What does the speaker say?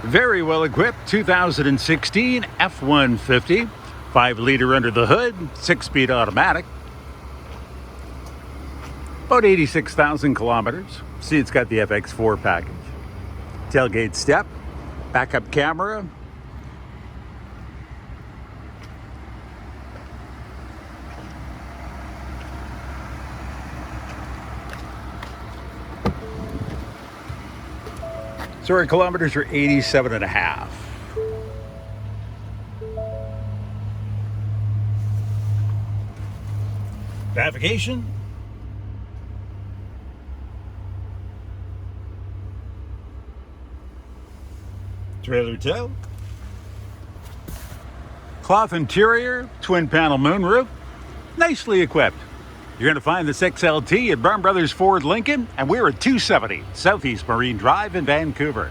Very well equipped 2016 F-150, 5-liter under the hood, 6-speed automatic. About 86,000 kilometers. See, it's got the FX4 package. Tailgate step, backup camera. So our kilometers are 87 and a half. Navigation. Trailer tow. Cloth interior, twin panel moonroof. Nicely equipped. You're going to find this XLT at Brown Brothers Ford Lincoln, and we're at 270 Southeast Marine Drive in Vancouver.